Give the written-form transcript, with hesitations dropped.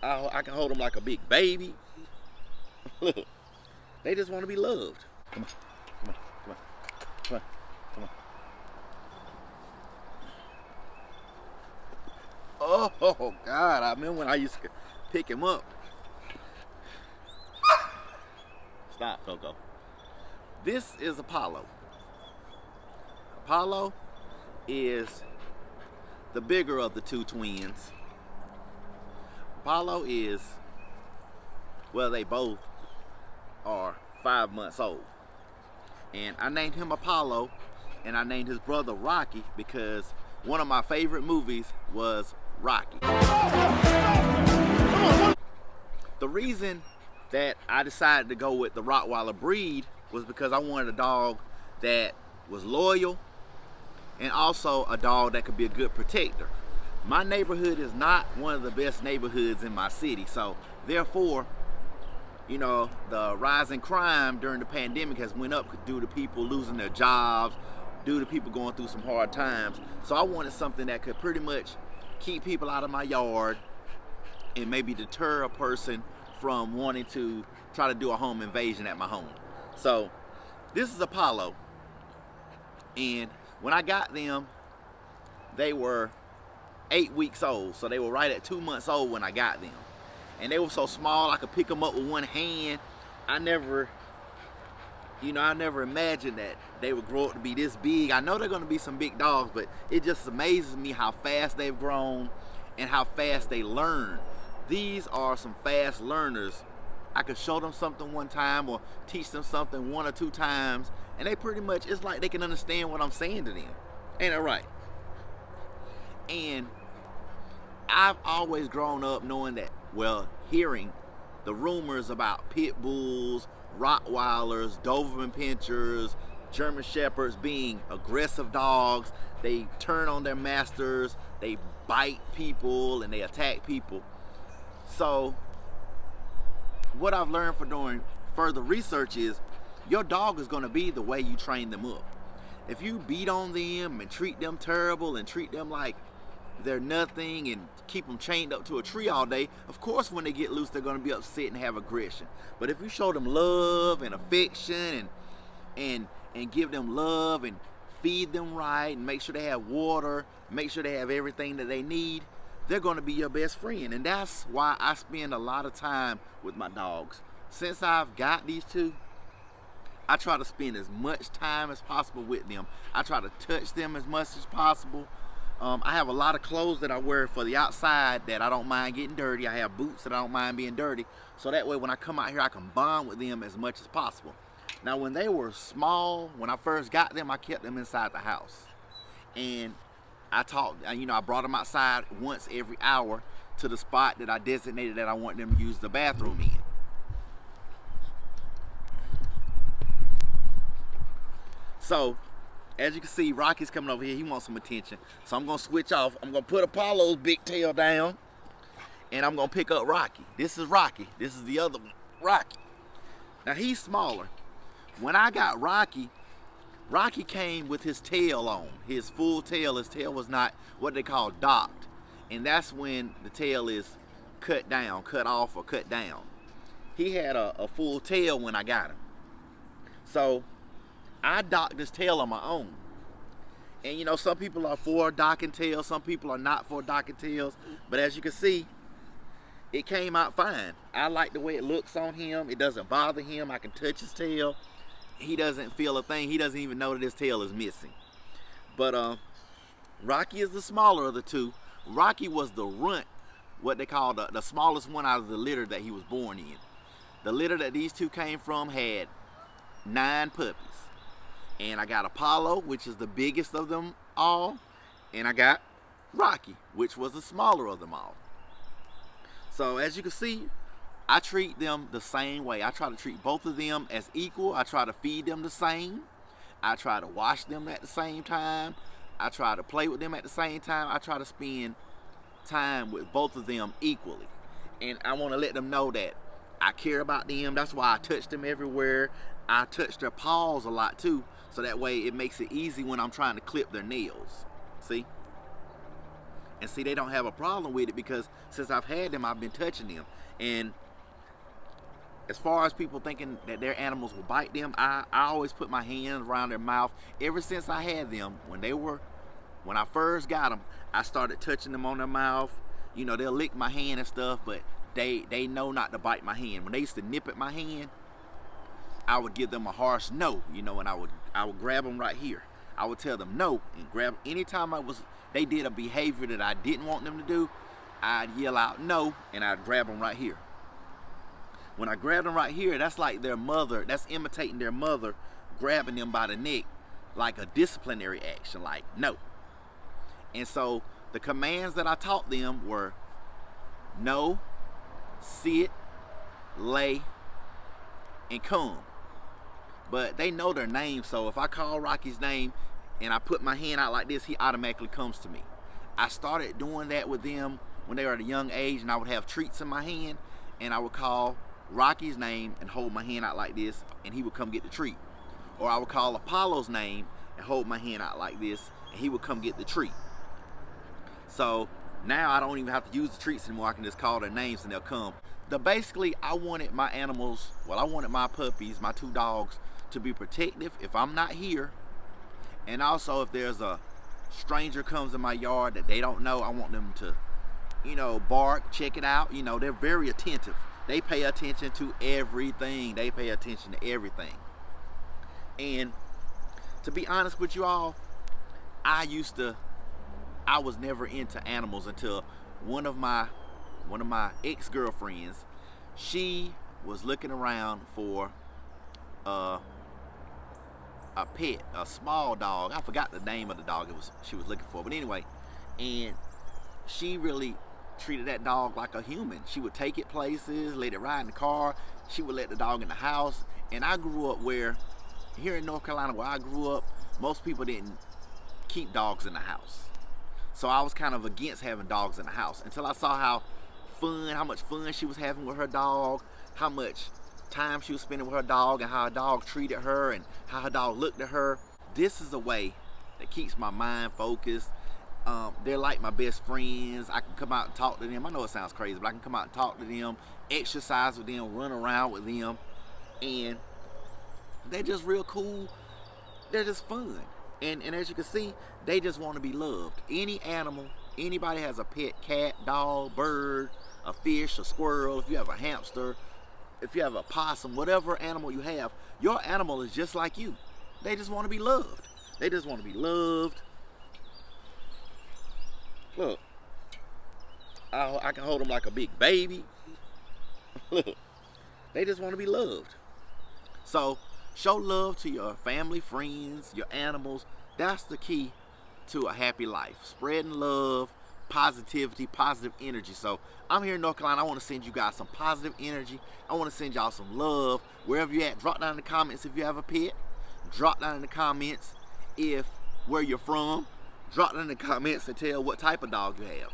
I can hold them like a big baby. Look, they just want to be loved. Come on, come on, come on, come on, come on. Oh God, I remember when I used to pick him up. Stop, Coco. This is Apollo. Apollo is the bigger of the two twins. Apollo is, well, they both are 5 months old. And I named him Apollo, and I named his brother Rocky because one of my favorite movies was Rocky. The reason that I decided to go with the Rottweiler breed was because I wanted a dog that was loyal and also a dog that could be a good protector. My neighborhood is not one of the best neighborhoods in my city, so therefore, you know, the rise in crime during the pandemic has went up due to people losing their jobs, due to people going through some hard times. So I wanted something that could pretty much keep people out of my yard and maybe deter a person from wanting to try to do a home invasion at my home. So this is Apollo, and when I got them, they were 8 weeks old, so they were right at 2 months old when I got them. And they were so small I could pick them up with one hand. I never imagined that they would grow up to be this big. I know they're gonna be some big dogs, but it just amazes me how fast they've grown and how fast they learn. These are some fast learners. I could show them something one time or teach them something 1 or 2 times, and they pretty much, it's like they can understand what I'm saying to them. Ain't that right? And I've always grown up knowing that, well, hearing the rumors about pit bulls, Rottweilers, Doberman Pinschers, German Shepherds being aggressive dogs. They turn on their masters, they bite people, and they attack people. So what I've learned for doing further research is your dog is going to be the way you train them up. If you beat on them and treat them terrible and treat them like they're nothing and keep them chained up to a tree all day, of course when they get loose they're going to be upset and have aggression. But if you show them love and affection and give them love and feed them right and make sure they have water, make sure they have everything that they need, they're going to be your best friend. And that's why I spend a lot of time with my dogs. Since I've got these two, I try to spend as much time as possible with them. I try to touch them as much as possible. I have a lot of clothes that I wear for the outside that I don't mind getting dirty. I have boots that I don't mind being dirty. So that way when I come out here, I can bond with them as much as possible. Now when they were small, when I first got them, I kept them inside the house. And I brought them outside once every hour to the spot that I designated that I want them to use the bathroom in. So, as you can see, Rocky's coming over here. He wants some attention. So I'm going to switch off. I'm going to put Apollo's big tail down, and I'm going to pick up Rocky. This is Rocky. This is the other one, Rocky. Now, he's smaller. When I got Rocky, Rocky came with his tail on, his full tail. His tail was not what they call docked. And that's when the tail is cut down, cut off, or cut down. He had a full tail when I got him. So I docked his tail on my own. And you know, some people are for docking tails, some people are not for docking tails. But as you can see, it came out fine. I like the way it looks on him. It doesn't bother him. I can touch his tail. He doesn't feel a thing. He doesn't even know that his tail is missing. But Rocky is the smaller of the two. Rocky was the runt, what they call the smallest one out of the litter that he was born in. The litter that these two came from had 9 puppies. And I got Apollo, which is the biggest of them all. And I got Rocky, which was the smaller of them all. So as you can see, I treat them the same way. I try to treat both of them as equal. I try to feed them the same. I try to wash them at the same time. I try to play with them at the same time. I try to spend time with both of them equally. And I want to let them know that I care about them. That's why I touch them everywhere. I touch their paws a lot too, so that way it makes it easy when I'm trying to clip their nails. See? And see, they don't have a problem with it because since I've had them, I've been touching them. And as far as people thinking that their animals will bite them, I always put my hands around their mouth. Ever since I had them, when I first got them, I started touching them on their mouth. You know, they'll lick my hand and stuff, but they know not to bite my hand. When they used to nip at my hand, I would give them a harsh no, you know, and I would grab them right here. I would tell them no and grab. Anytime they did a behavior that I didn't want them to do, I'd yell out no and I'd grab them right here. When I grab them right here, that's like their mother, that's imitating their mother grabbing them by the neck like a disciplinary action, like no. And so the commands that I taught them were no, sit, lay, and come. But they know their name, so if I call Rocky's name and I put my hand out like this, he automatically comes to me. I started doing that with them when they were at a young age, and I would have treats in my hand, and I would call Rocky's name and hold my hand out like this, and he would come get the treat. Or I would call Apollo's name and hold my hand out like this, and he would come get the treat. So now I don't even have to use the treats anymore. I can just call their names and they'll come. Basically, I wanted my animals, I wanted my puppies, my 2 dogs, to be protective if I'm not here. And also if there's a stranger comes in my yard that they don't know, I want them to, you know, bark, check it out. You know, they're very attentive. They pay attention to everything. They pay attention to everything. And to be honest with you all, I was never into animals until one of my ex-girlfriends, she was looking around for a pet, a small dog. I forgot the name of the dog she was looking for, but anyway, and she really treated that dog like a human. She would take it places, let it ride in the car. She would let the dog in the house. And I grew up here in North Carolina where I grew up, most people didn't keep dogs in the house. So I was kind of against having dogs in the house until I saw how much fun she was having with her dog, how much time she was spending with her dog, and how her dog treated her and how her dog looked at her. This is a way that keeps my mind focused. They're like my best friends. I can come out and talk to them. I know it sounds crazy, but I can come out and talk to them, exercise with them, run around with them, and they're just real cool. They're just fun. And as you can see, they just want to be loved. Any animal, anybody has a pet, cat, dog, bird, a fish, a squirrel, if you have a hamster, if you have a possum, whatever animal you have, your animal is just like you. They just want to be loved. They just want to be loved. Look, I can hold them like a big baby. Look, they just want to be loved. So show love to your family, friends, your animals. That's the key to a happy life. Spreading love, positivity, positive energy. So I'm here in North Carolina. I want to send you guys some positive energy. I want to send y'all some love. Wherever you're at, drop down in the comments if you have a pet. Drop down in the comments where you're from. Drop down in the comments and tell what type of dog you have.